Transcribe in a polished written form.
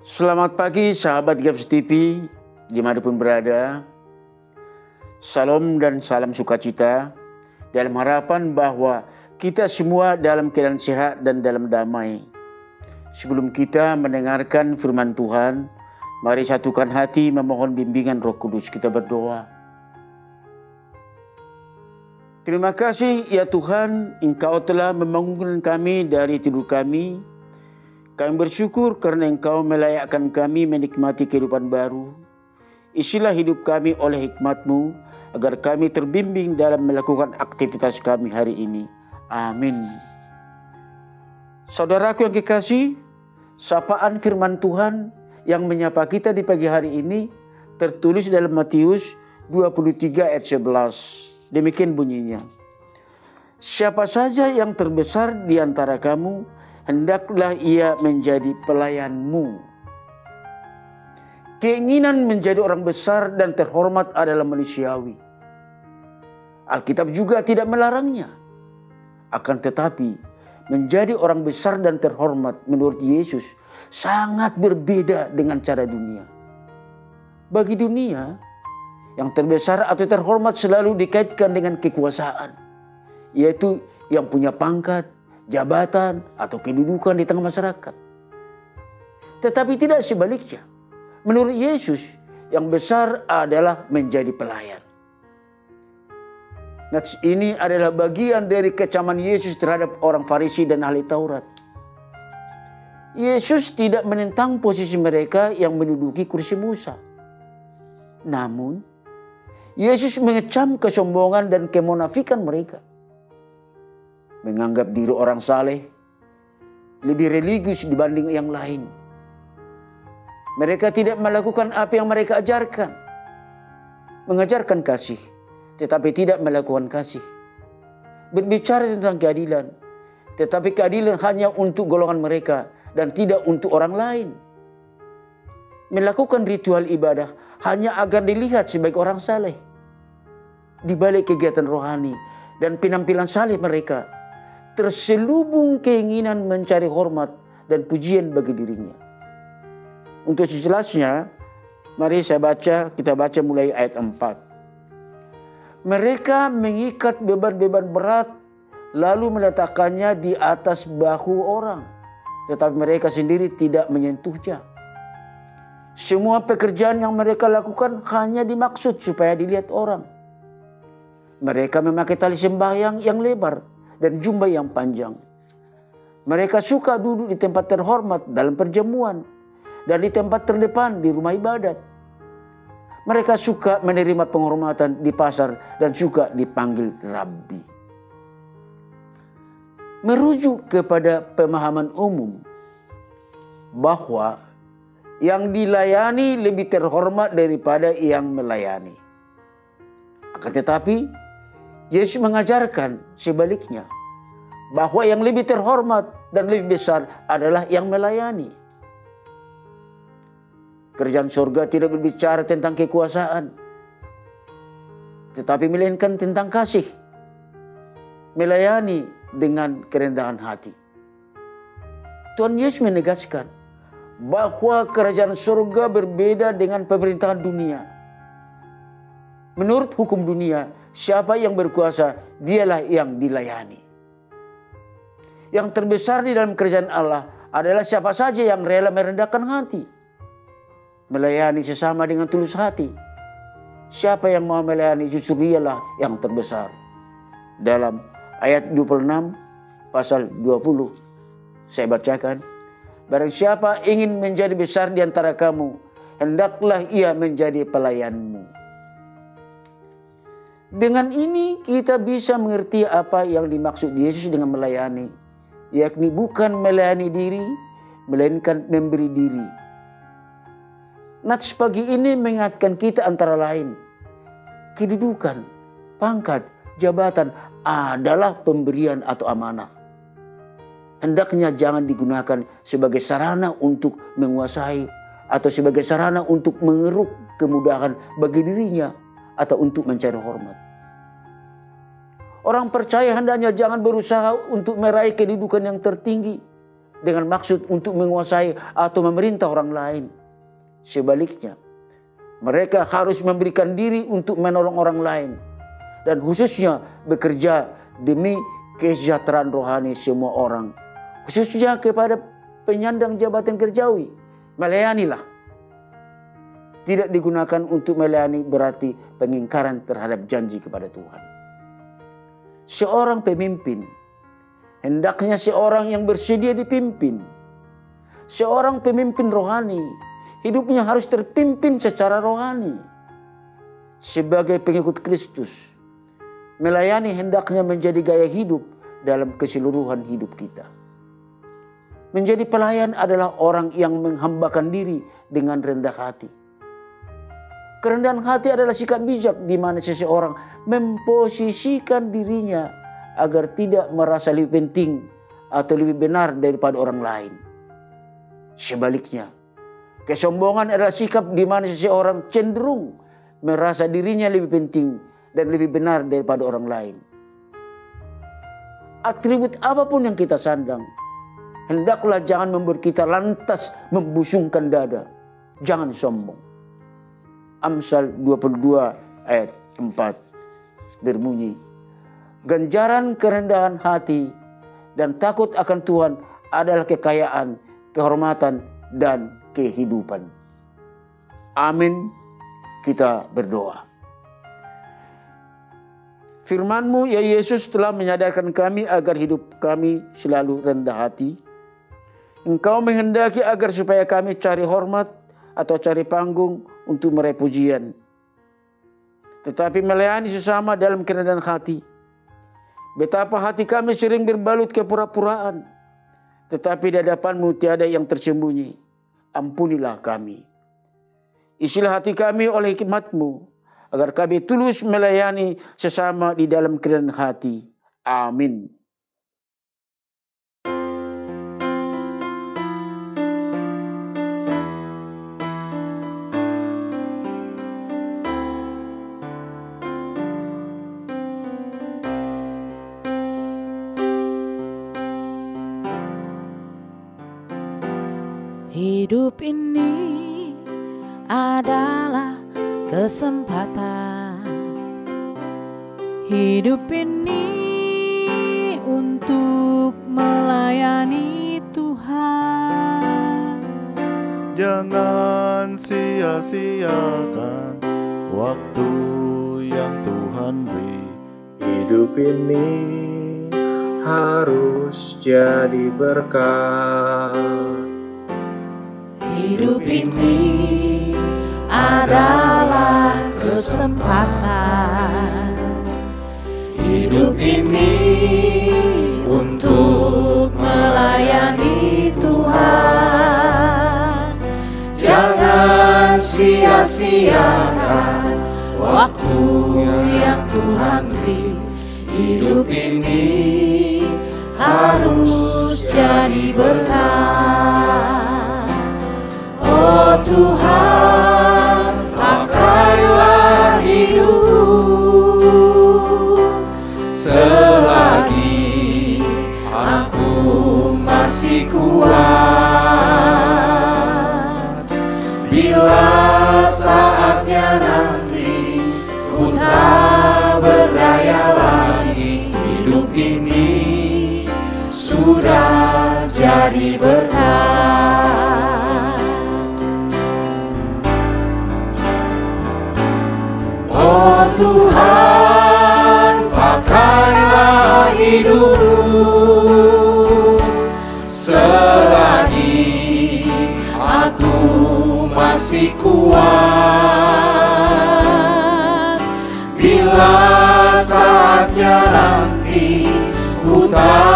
Selamat pagi sahabat Gaps TV dimanapun berada. Salam dan salam sukacita dalam harapan bahwa kita semua dalam keadaan sehat dan dalam damai. Sebelum kita mendengarkan firman Tuhan, mari satukan hati memohon bimbingan Roh Kudus. Kita berdoa. Terima kasih ya Tuhan, Engkau telah membangunkan kami dari tidur kami. Kami bersyukur karena Engkau melayakkan kami menikmati kehidupan baru. Isilah hidup kami oleh hikmat-Mu, agar kami terbimbing dalam melakukan aktivitas kami hari ini. Amin. Saudaraku yang kekasih, sapaan firman Tuhan yang menyapa kita di pagi hari ini tertulis dalam Matius 23 ayat 11. Demikian bunyinya. Siapa saja yang terbesar di antara kamu, hendaklah ia menjadi pelayanmu. Keinginan menjadi orang besar dan terhormat adalah manusiawi. Alkitab juga tidak melarangnya. Akan tetapi, menjadi orang besar dan terhormat menurut Yesus sangat berbeda dengan cara dunia. Bagi dunia, yang terbesar atau terhormat selalu dikaitkan dengan kekuasaan, yaitu yang punya pangkat, jabatan, atau kedudukan di tengah masyarakat. Tetapi tidak sebaliknya. Menurut Yesus, yang besar adalah menjadi pelayan. Nah, ini adalah bagian dari kecaman Yesus terhadap orang Farisi dan ahli Taurat. Yesus tidak menentang posisi mereka yang menduduki kursi Musa. Namun, Yesus mengecam kesombongan dan kemunafikan mereka. Menganggap diri orang saleh lebih religius dibanding yang lain. Mereka tidak melakukan apa yang mereka ajarkan. Mengajarkan kasih, tetapi tidak melakukan kasih. Berbicara tentang keadilan, tetapi keadilan hanya untuk golongan mereka dan tidak untuk orang lain. Melakukan ritual ibadah hanya agar dilihat sebagai orang saleh. Di balik kegiatan rohani dan penampilan saleh mereka, terselubung keinginan mencari hormat dan pujian bagi dirinya. Untuk sejelasnya, mari kita baca mulai ayat 4. Mereka mengikat beban-beban berat lalu meletakkannya di atas bahu orang, tetapi mereka sendiri tidak menyentuhnya. Semua pekerjaan yang mereka lakukan hanya dimaksud supaya dilihat orang. Mereka memakai tali sembahyang yang lebar dan jubah yang panjang. Mereka suka duduk di tempat terhormat dalam perjamuan dan di tempat terdepan di rumah ibadat. Mereka suka menerima penghormatan di pasar dan suka dipanggil Rabbi. Merujuk kepada pemahaman umum bahwa yang dilayani lebih terhormat daripada yang melayani. Akan tetapi, Yesus mengajarkan sebaliknya, bahwa yang lebih terhormat dan lebih besar adalah yang melayani. Kerajaan surga tidak berbicara tentang kekuasaan, tetapi melainkan tentang kasih. Melayani dengan kerendahan hati. Tuhan Yesus menegaskan bahwa kerajaan surga berbeda dengan pemerintahan dunia. Menurut hukum dunia, siapa yang berkuasa, dialah yang dilayani. Yang terbesar di dalam kerajaan Allah adalah siapa saja yang rela merendahkan hati, melayani sesama dengan tulus hati. Siapa yang mau melayani, justru dialah yang terbesar. Dalam ayat 26 pasal 20, saya bacakan. Barang siapa ingin menjadi besar di antara kamu, hendaklah ia menjadi pelayanmu. Dengan ini kita bisa mengerti apa yang dimaksud Yesus dengan melayani, yakni bukan melayani diri, melainkan memberi diri. Nats pagi ini mengingatkan kita antara lain, kedudukan, pangkat, jabatan adalah pemberian atau amanah. Hendaknya jangan digunakan sebagai sarana untuk menguasai atau sebagai sarana untuk mengeruk kemudahan bagi dirinya atau untuk mencari hormat. Orang percaya hendaknya jangan berusaha untuk meraih kedudukan yang tertinggi, dengan maksud untuk menguasai atau memerintah orang lain. Sebaliknya, mereka harus memberikan diri untuk menolong orang lain dan khususnya bekerja demi kesejahteraan rohani semua orang, khususnya kepada penyandang jabatan kerjawi. Melayanilah. Tidak digunakan untuk melayani berarti pengingkaran terhadap janji kepada Tuhan. Seorang pemimpin hendaknya seorang yang bersedia dipimpin. Seorang pemimpin rohani hidupnya harus terpimpin secara rohani. Sebagai pengikut Kristus, melayani hendaknya menjadi gaya hidup dalam keseluruhan hidup kita. Menjadi pelayan adalah orang yang menghambakan diri dengan rendah hati. Kerendahan hati adalah sikap bijak di mana seseorang memposisikan dirinya agar tidak merasa lebih penting atau lebih benar daripada orang lain. Sebaliknya, kesombongan adalah sikap di mana seseorang cenderung merasa dirinya lebih penting dan lebih benar daripada orang lain. Atribut apapun yang kita sandang, hendaklah jangan membuat kita lantas membusungkan dada. Jangan sombong. Amsal 22 ayat 4 berbunyi, ganjaran kerendahan hati dan takut akan Tuhan adalah kekayaan, kehormatan, dan kehidupan. Amin. Kita berdoa. Firman-Mu ya Yesus telah menyadarkan kami agar hidup kami selalu rendah hati. Engkau menghendaki agar supaya kami cari hormat atau cari panggung untuk meraih pujian, tetapi melayani sesama dalam kerendahan hati. Betapa hati kami sering berbalut kepura-puraan, tetapi di hadapan-Mu tiada yang tersembunyi. Ampunilah kami. Isilah hati kami oleh hikmat-Mu, agar kami tulus melayani sesama di dalam kerendahan hati. Amin. Hidup ini adalah kesempatan. Hidup ini untuk melayani Tuhan. Jangan sia-siakan waktu yang Tuhan beri. Hidup ini harus jadi berkat. Hidup ini adalah kesempatan. Hidup ini untuk melayani Tuhan. Jangan sia-siakan waktu yang Tuhan beri. Hidup ini harus jadi berkat. Oh Tuhan, pakailah hidupku selagi aku masih kuat. Bila saatnya nanti ku tak berdaya lagi, hidup ini sudah jadi berkat. Oh Tuhan, pakailah hidupku selagi aku masih kuat. Bila saatnya nanti ku tak